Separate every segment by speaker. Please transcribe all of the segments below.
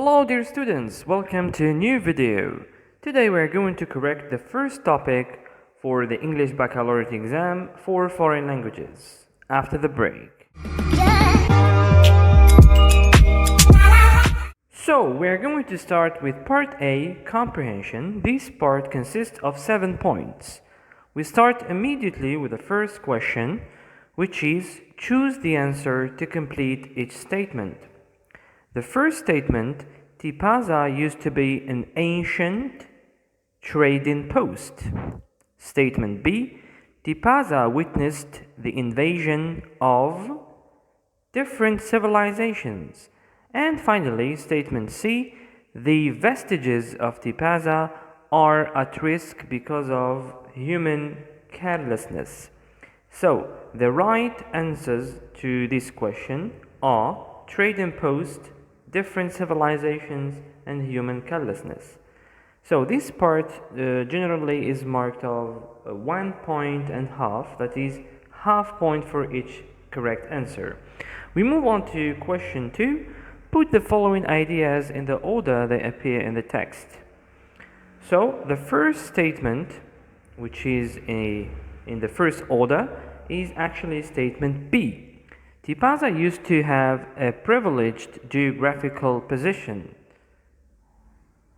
Speaker 1: Hello dear students, welcome to a new video. Today we are going to correct the first topic for the English Baccalaureate exam for foreign languages after the break. So we are going to start with part A, Comprehension. This part consists of 7 points. We start immediately with the first question, which is choose the answer to complete each statement. The first statement, Typasa used to be an ancient trading post. Statement B, Typasa witnessed the invasion of different civilizations. And finally, statement C, the vestiges of Typasa are at risk because of human carelessness. So, the right answers to this question are trading post, different civilizations, and human carelessness. So this part generally is marked of 1.5 points, that is half point for each correct answer. We move on to question 2. Put the following ideas in the order they appear in the text. So the first statement, which is in the first order, is actually statement B. Typasa used to have a privileged geographical position.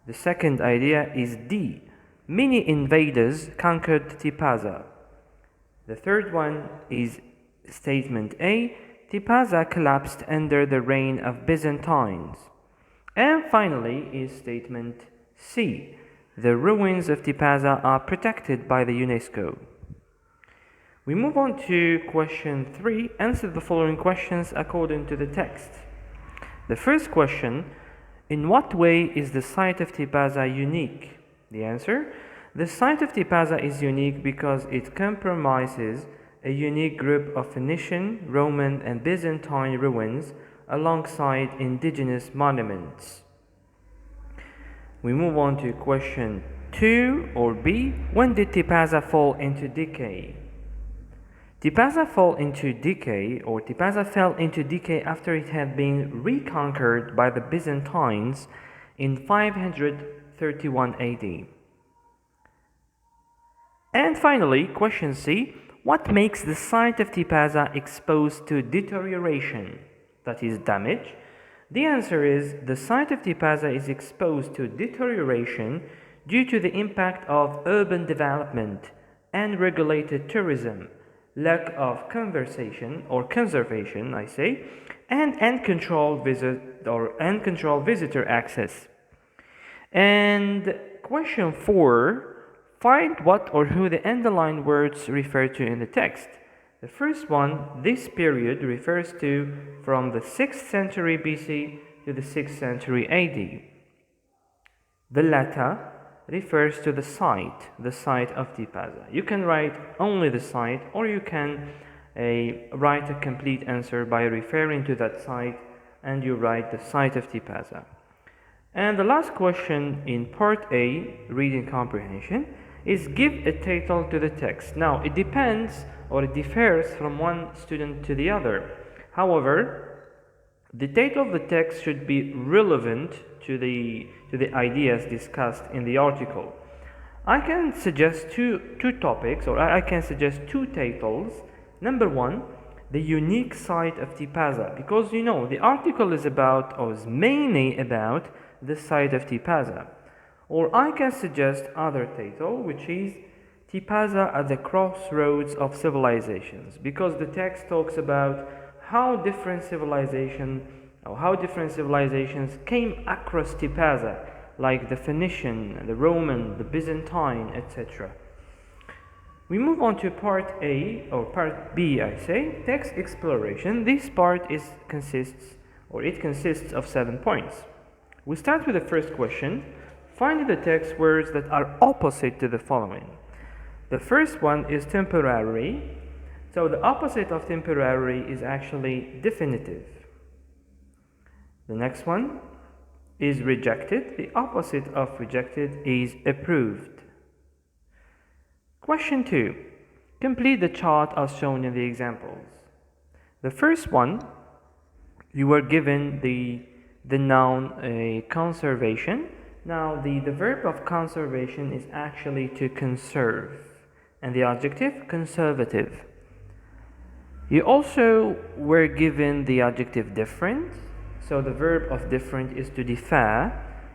Speaker 1: The second idea is D. Many invaders conquered Typasa. The third one is statement A. Typasa collapsed under the reign of Byzantines. And finally is statement C. The ruins of Typasa are protected by the UNESCO. We move on to question 3. Answer the following questions according to the text. The first question, in what way is the site of Typasa unique? The answer, the site of Typasa is unique because it comprises a unique group of Phoenician, Roman, and Byzantine ruins alongside indigenous monuments. We move on to question 2 or B. When did Typasa fall into decay? Typasa fell into decay after it had been reconquered by the Byzantines in 531 AD. And finally, question C. What makes the site of Typasa exposed to deterioration, that is damage? The answer is the site of Typasa is exposed to deterioration due to the impact of urban development and regulated tourism, lack of conservation, and uncontrolled visitor access. And question 4, find what or who the underlined words refer to in the text. The first one, this period refers to from the 6th century BC to the 6th century AD. The latter refers to the site of Typasa. You can write only the site, or you can write a complete answer by referring to that site, and you write the site of Typasa. And the last question in part A, reading comprehension, is give a title to the text. Now it depends or it differs from one student to the other. However, the title of the text should be relevant to the ideas discussed in the article. I can suggest two topics, or I can suggest 2 titles. Number 1, the unique site of Typasa, because you know the article is about, or is mainly about, the site of Typasa. Or I can suggest other title, which is Typasa at the crossroads of civilizations, because the text talks about how different civilizations came across Typasa, like the Phoenician, the Roman, the Byzantine, etc. We move on to part A, or part B, text exploration. This part consists of 7 points. We start with the first question. Find in the text words that are opposite to the following. The first one is temporary. So the opposite of temporary is actually definitive. The next one is rejected. The opposite of rejected is approved. Question 2. Complete the chart as shown in the examples. The first one, you were given the the noun conservation. Now the verb of conservation is actually to conserve, and the adjective conservative. You also were given the adjective different, so the verb of different is to differ,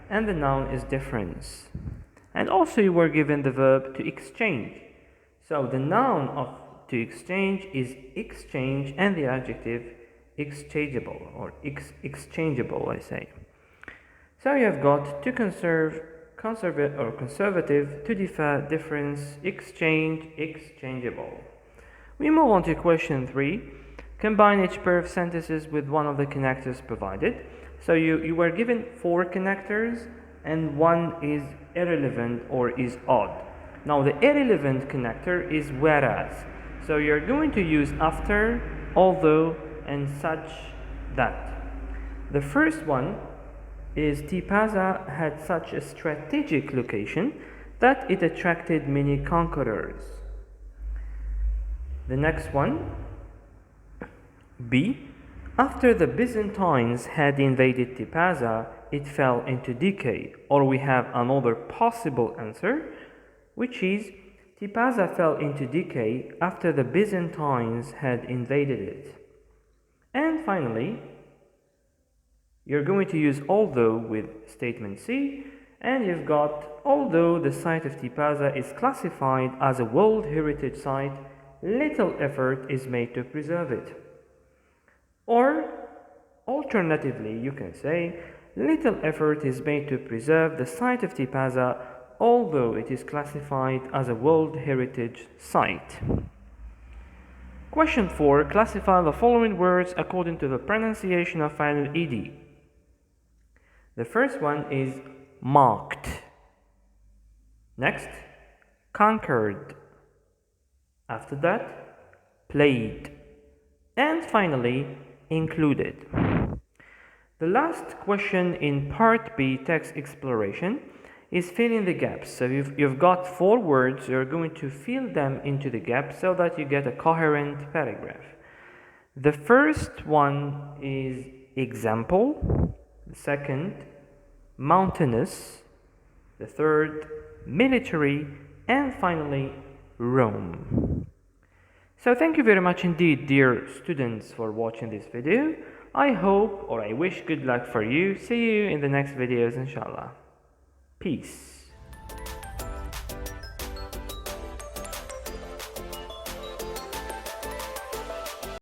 Speaker 1: and the noun is difference. And also you were given the verb to exchange, so the noun of to exchange is exchange, and the adjective exchangeable or exchangeable, I say. So you have got to conserve, conservative, to differ, difference, exchange, exchangeable. We move on to question 3. Combine each pair of sentences with one of the connectors provided. So you were given 4 connectors and one is irrelevant or is odd. Now the irrelevant connector is whereas. So you're going to use after, although, and such that. The first one is Typasa had such a strategic location that it attracted many conquerors. The next one, B. After the Byzantines had invaded Typasa, it fell into decay. Or we have another possible answer, which is Typasa fell into decay after the Byzantines had invaded it. And finally, you're going to use although with statement C, and you've got although the site of Typasa is classified as a World Heritage Site, little effort is made to preserve it. Or alternatively, you can say little effort is made to preserve the site of Typasa, although it is classified as a World Heritage Site. Question 4. Classify the following words according to the pronunciation of final ed. The first one is marked. Next, conquered. After that, played. And finally, included. The last question in part B, text exploration, is fill in the gaps. So you've got 4 words, you're going to fill them into the gaps so that you get a coherent paragraph. The first one is example, the second, mountainous, the third, military, and finally, Rome. So thank you very much indeed, dear students, for watching this video. I hope, or I wish good luck for you. See you in the next videos, inshallah. Peace.